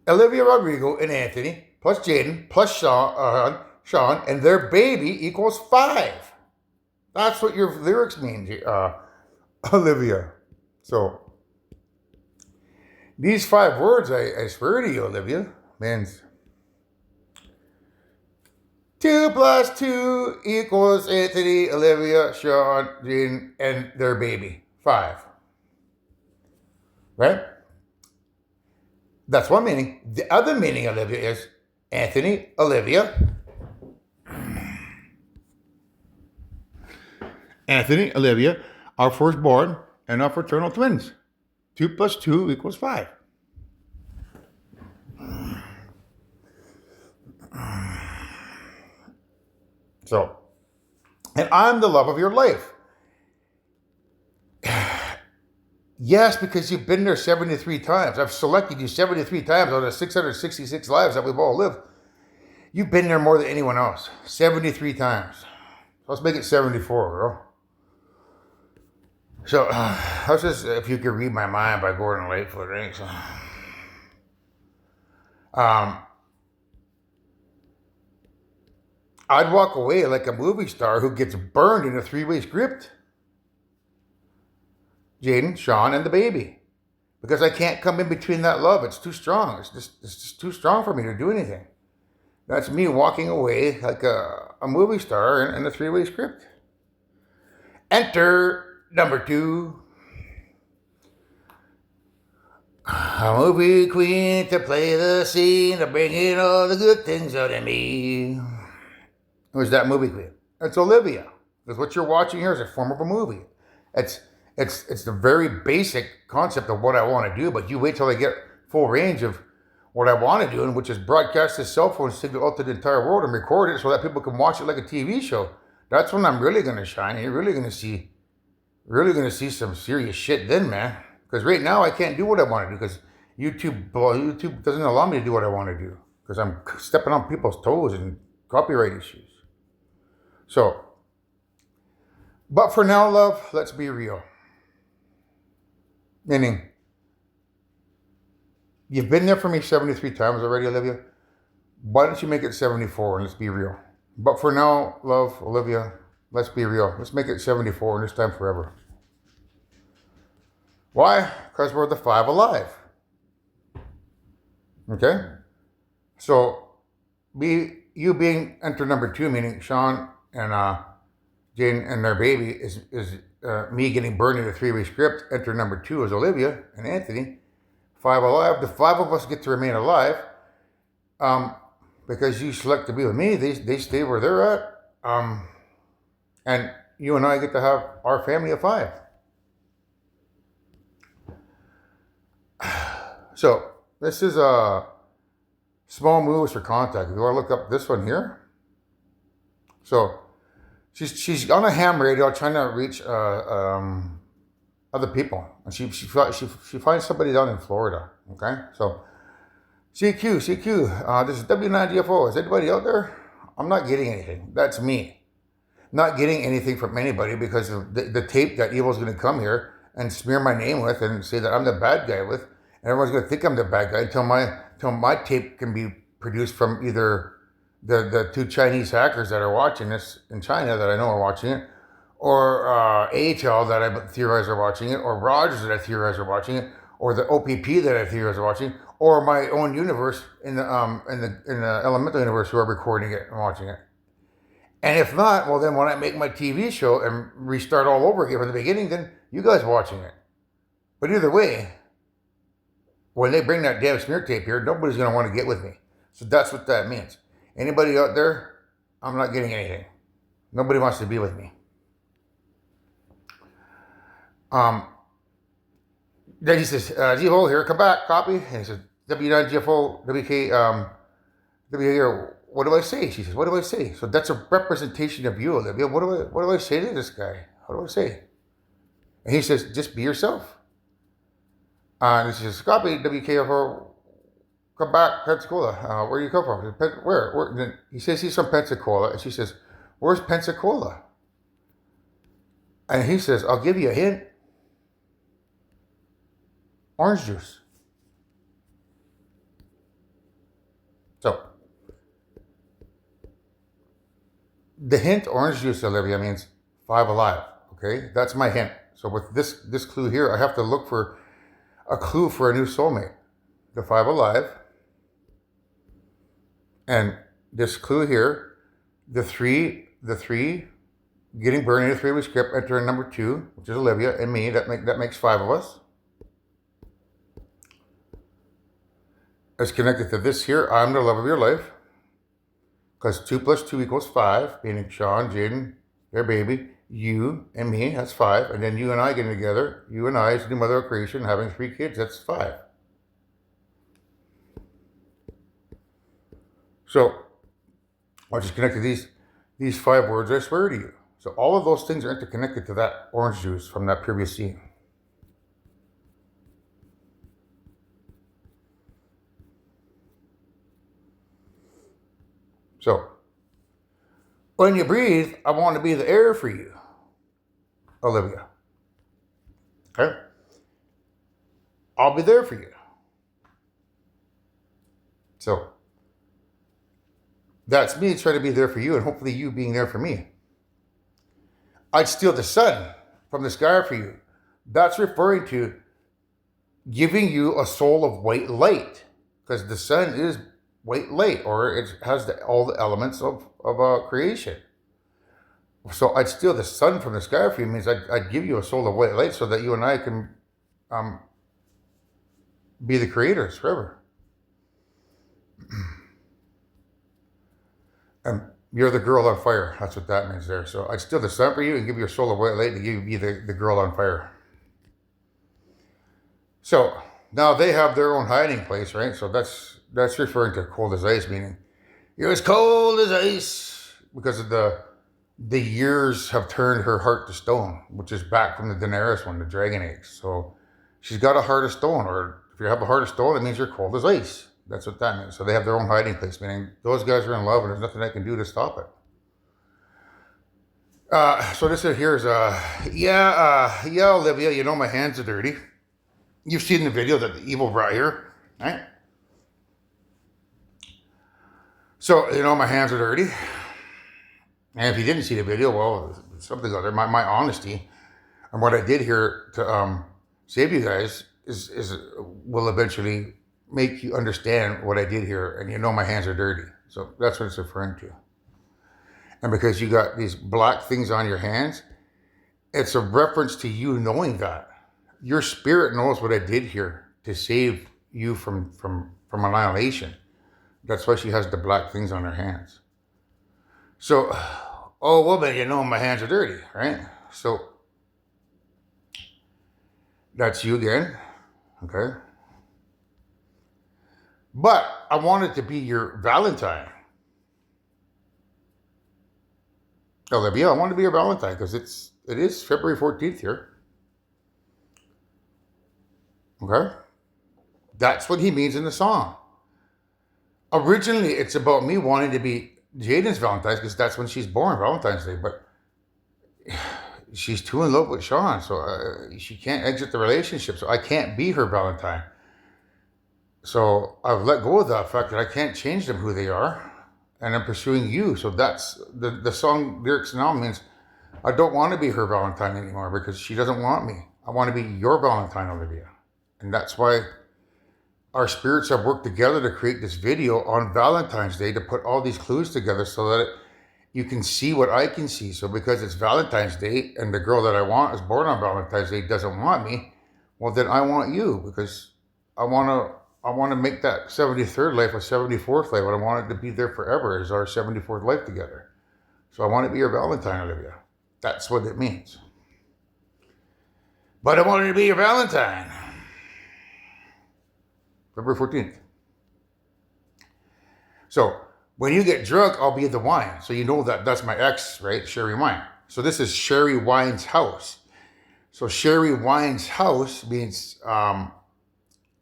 Olivia Rodrigo and Anthony plus Jaden plus Sean and their baby equals 5. That's what your lyrics mean, Olivia. So these 5 words, I swear to you, Olivia, means 2 plus 2 equals Anthony, Olivia, Sean, Jaden, and their baby. 5. Right? That's one meaning. The other meaning, Olivia, is Anthony, Olivia. Anthony, Olivia, our firstborn, and our fraternal twins. 2 plus 2 equals 5. So, and I'm the love of your life. Yes, because you've been there 73 times. I've selected you 73 times out of 666 lives that we've all lived. You've been there more than anyone else. 73 times. Let's make it 74, girl. So, let's just, if you could read my mind by Gordon Lightfoot, right? So, I'd walk away like a movie star who gets burned in a 3-way script. Jaden, Sean, and the baby. because I can't come in between that love. It's too strong. It's just too strong for me to do anything. That's me walking away like a movie star in a three-way script. Enter number 2. A movie queen to play the scene, to bring in all the good things out of me. Who's that movie queen? It's Olivia. Because what you're watching here is a form of a movie. It's the very basic concept of what I want to do, but you wait till I get full range of what I want to do, and which is broadcast this cell phone signal out to the entire world and record it so that people can watch it like a TV show. That's when I'm really gonna shine. And you're really gonna see some serious shit then, man. Because right now I can't do what I want to do because YouTube doesn't allow me to do what I want to do because I'm stepping on people's toes and copyright issues. So, but for now, love, let's be real. Meaning, you've been there for me 73 times already, Olivia. Why don't you make it 74 and let's be real? But for now, love, Olivia, let's be real. Let's make it 74 and this time forever. Why? Because we're the 5 alive. Okay? So, you being enter number 2, meaning Sean and Jane and their baby is me getting burned in a 3-way script. Enter number 2 is Olivia and Anthony. 5 alive. The 5 of us get to remain alive. Because you select to be with me, they stay where they're at. And you and I get to have our family of 5. So, this is a small moves for contact. If you want to look up this one here. So, she's on a ham radio trying to reach other people. And she finds somebody down in Florida. Okay? So, CQ, this is W9GFO. Is anybody out there? I'm not getting anything. That's me. Not getting anything from anybody because of the tape that Evil's going to come here and smear my name with and say that I'm the bad guy with. And everyone's going to think I'm the bad guy until my tape can be produced from either the 2 Chinese hackers that are watching this in China that I know are watching it, or AHL that I theorize are watching it, or Rogers that I theorize are watching it, or the OPP that I theorize are watching, or my own universe in the elemental universe who are recording it and watching it. And if not, well then when I make my TV show and restart all over again from the beginning, then you guys watching it. But either way, when they bring that damn smear tape here, nobody's going to want to get with me. So that's what that means. Anybody out there, I'm not getting anything. Nobody wants to be with me. Then he says, GFO here, come back, copy. And he says, W9GFO, WK, W what do I say? She says, what do I say? So that's a representation of you, Olivia. What do I say to this guy? How do I say? And he says, just be yourself. And she says, copy, WKFO, come back, Pensacola. Where do you come from? Where? And then he says he's from Pensacola. And she says, where's Pensacola? And he says, I'll give you a hint. Orange juice. So, the hint orange juice, Olivia, means 5 alive. Okay? That's my hint. So with this clue here, I have to look for a clue for a new soulmate. The 5 alive. And this clue here, the three getting burned in a 3-way script, entering number 2, which is Olivia and me. That makes 5 of us. It's connected to this here. I'm the love of your life. Because 2 plus 2 equals 5, meaning Sean, Jaden, their baby, you and me, that's 5. And then you and I getting together, you and I as the new mother of creation, having 3 kids, that's 5. So, I'll just connect to these 5 words, I swear to you. So all of those things are interconnected to that orange juice from that previous scene. So, when you breathe, I want to be the air for you, Olivia. Okay? I'll be there for you. So, that's me trying to be there for you, and hopefully you being there for me. I'd steal the sun from the sky for you. That's referring to giving you a soul of white light, because the sun is white light, or it has all the elements of creation. So I'd steal the sun from the sky for you, means I'd give you a soul of white light so that you and I can um, be the creators forever. And you're the girl on fire. That's what that means there. So I'd steal the sun for you and give you a soul of white light to give you be the girl on fire. So now they have their own hiding place, right? So that's referring to cold as ice, meaning you're as cold as ice, because of the years have turned her heart to stone, which is back from the Daenerys one, the dragon eggs. So she's got a heart of stone, or if you have a heart of stone, it means you're cold as ice. That's what that means. So they have their own hiding place, meaning those guys are in love and there's nothing I can do to stop it. So this here is, yeah, Olivia, you know my hands are dirty. You've seen the video that the evil brought here, right? So, you know my hands are dirty. And if you didn't see the video, well, something's out there. My honesty and what I did here to save you guys is will eventually make you understand what I did here, and you know my hands are dirty. So that's what it's referring to. And because you got these black things on your hands, it's a reference to you knowing that. Your spirit knows what I did here to save you from annihilation. That's why she has the black things on her hands. So, oh woman, you know my hands are dirty, right? So that's you again, okay? But I wanted to be your Valentine. Olivia, I want to be your Valentine because it is February 14th here. Okay? That's what he means in the song. Originally, it's about me wanting to be Jaden's Valentine because that's when she's born, Valentine's Day. But she's too in love with Sean, so she can't exit the relationship. So I can't be her Valentine. So I've let go of that fact that I can't change them who they are, and I'm pursuing you. So that's the song lyrics now means I don't want to be her Valentine anymore because she doesn't want me. I want to be your Valentine, Olivia. And that's why our spirits have worked together to create this video on Valentine's Day to put all these clues together so that you can see what I can see. So because it's Valentine's Day and the girl that I want is born on Valentine's Day doesn't want me, well then I want you because I want to make that 73rd life a 74th life, and I want it to be there forever as our 74th life together. So I want to be your Valentine, Olivia. That's what it means. But I wanted to be your Valentine. February 14th. So when you get drunk, I'll be the wine. So you know that's my ex, right? Sherry Wine. So this is Sherry Wine's house. So Sherry Wine's house means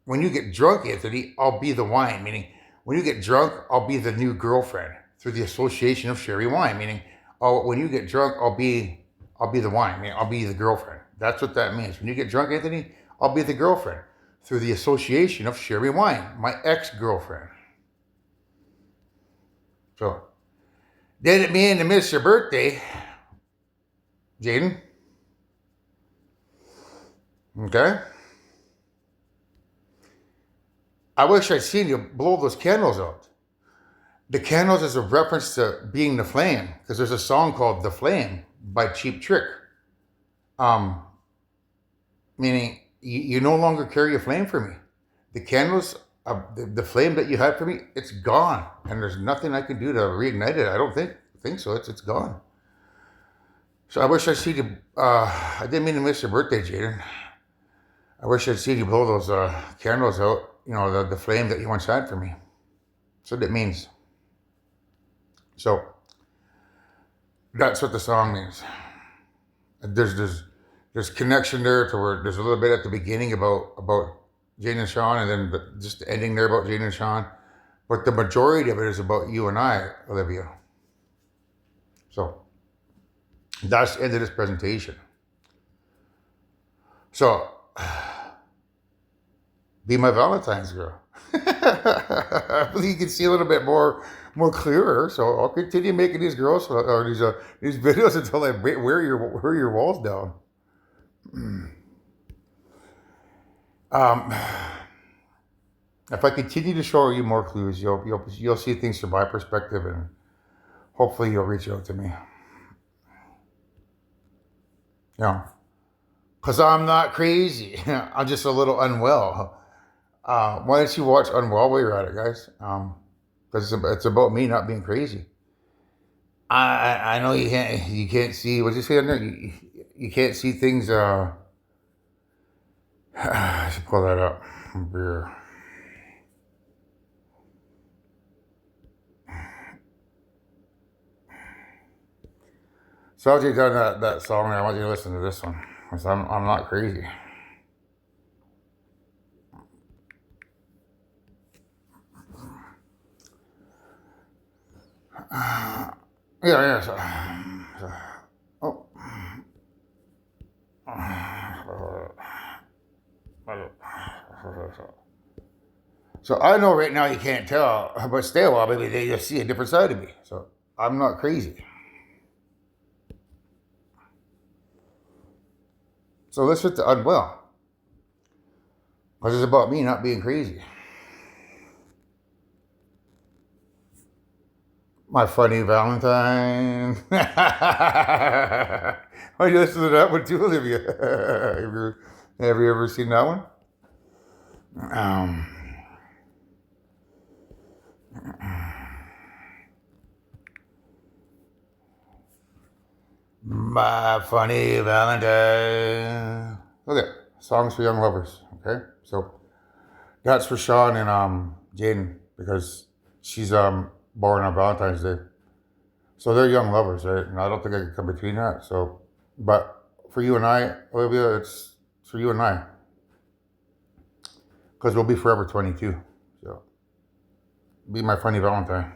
when you get drunk, Anthony, I'll be the wine. Meaning when you get drunk, I'll be the new girlfriend through the association of Sherry Wine. Meaning, when you get drunk, I'll be the wine. Meaning I'll be the girlfriend. That's what that means. When you get drunk, Anthony, I'll be the girlfriend through the association of Sherry Wine, my ex-girlfriend. So, didn't mean to miss your birthday, Jaden. Okay? I wish I'd seen you blow those candles out. The candles is a reference to being the flame, because there's a song called The Flame by Cheap Trick. Meaning, you no longer carry a flame for me. The candles, the flame that you had for me, it's gone. And there's nothing I can do to reignite it. I don't think so. It's gone. So I wish I'd seen you, I didn't mean to miss your birthday, Jaden. I wish I'd seen you blow those candles out, you know, the flame that you once had for me. That's what it means. So, that's what the song means. There's connection there to where there's a little bit at the beginning about Jane and Sean, and then just the ending there about Jane and Sean. But the majority of it is about you and I, Olivia. So, that's the end of this presentation. So, be my Valentine's girl. Hopefully you can see a little bit more clearer. So I'll continue making these girls or these videos until I wear your walls down. Um, if I continue to show you more clues, you'll see things from my perspective, and hopefully you'll reach out to me. You know, because I'm not crazy. I'm just a little unwell. Why don't you watch Unwell while you're at it, guys? Because it's about me not being crazy. I know you can't see what you say on there. You can't see things. I should pull that up. Beer. So after you've done that song, I want you to listen to this one. Because I'm not crazy. Yeah. Oh. So I know right now you can't tell, but stay a while, maybe they just see a different side of me. So I'm not crazy. So let's hit the unwell. Because it's about me not being crazy. My funny Valentine. Oh, you listen to that one too, Olivia? Have you ever seen that one? Um, my funny Valentine. Okay, songs for young lovers. Okay, so that's for Sean and Jaden because she's born on Valentine's Day. So they're young lovers, right? And I don't think I could come between that. So, but for you and I, Olivia, it's for you and I because we'll be forever 22. So be my funny Valentine.